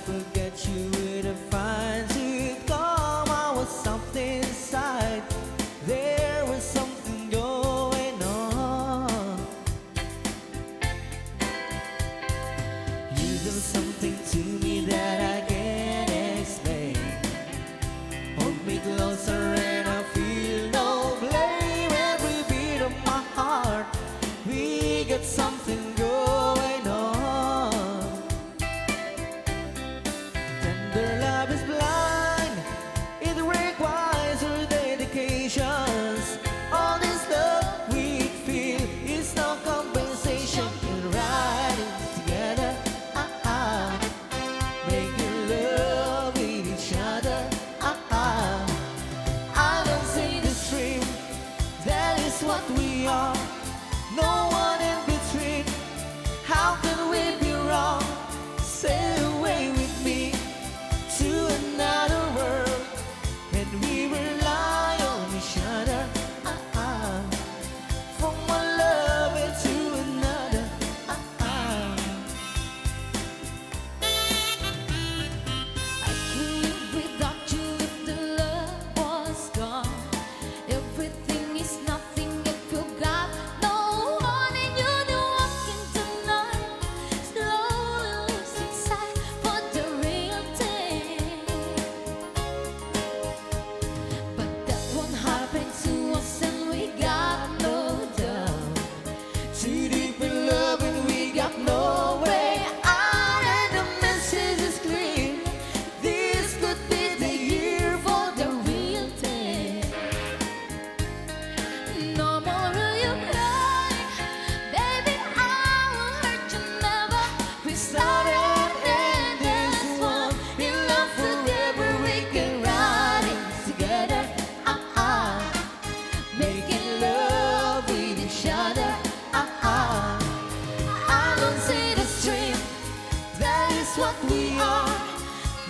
forget you with a fine tooth comb. I was something inside. There was something going on. You do something to me that I can't explain. Hold me closer and I feel no blame. Every beat of my heart, we got something going on. Tender love is blind, it requires our dedications. All this love we feel is no compensation. We're riding together, making love with each other. I don't see the stream, that is what we are. No one in between. How can we be wrong? Sail away with me to another world, and we rely on each other. From one lover to another. I can't live without you if the love was gone. Everything is nothing if you got no one, and you're the walking tonight, slowly losing sight for the real thing. But that won't happen to us, and we got no doubt. Too deep in love and we got no way out, and the message is clear. This could be the year for the real thing. No more will you cry, baby, I will hurt you never. We started and this one, in love forever, we can ride it together. Making love with each other. I don't see the stream, That is what we are.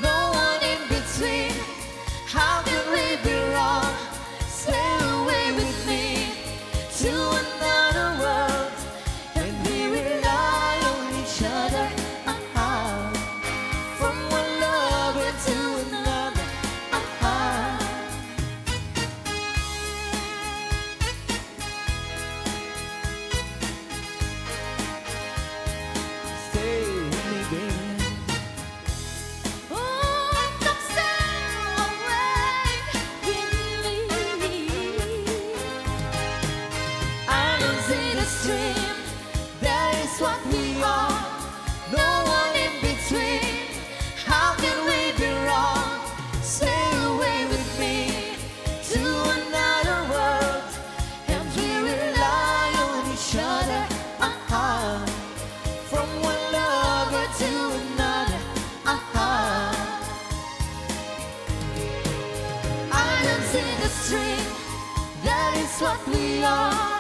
no one in between. How can we be wrong? Sail away with me To another world, and we rely on each other. From one lover to another. Stay with me, baby. Don't sail away with me. I don't see the stream. That is what we are. No one in between. How can we be wrong? Sail away with me to another world, and we rely on each other. From one lover to another. I don't see the stream, That is what we are.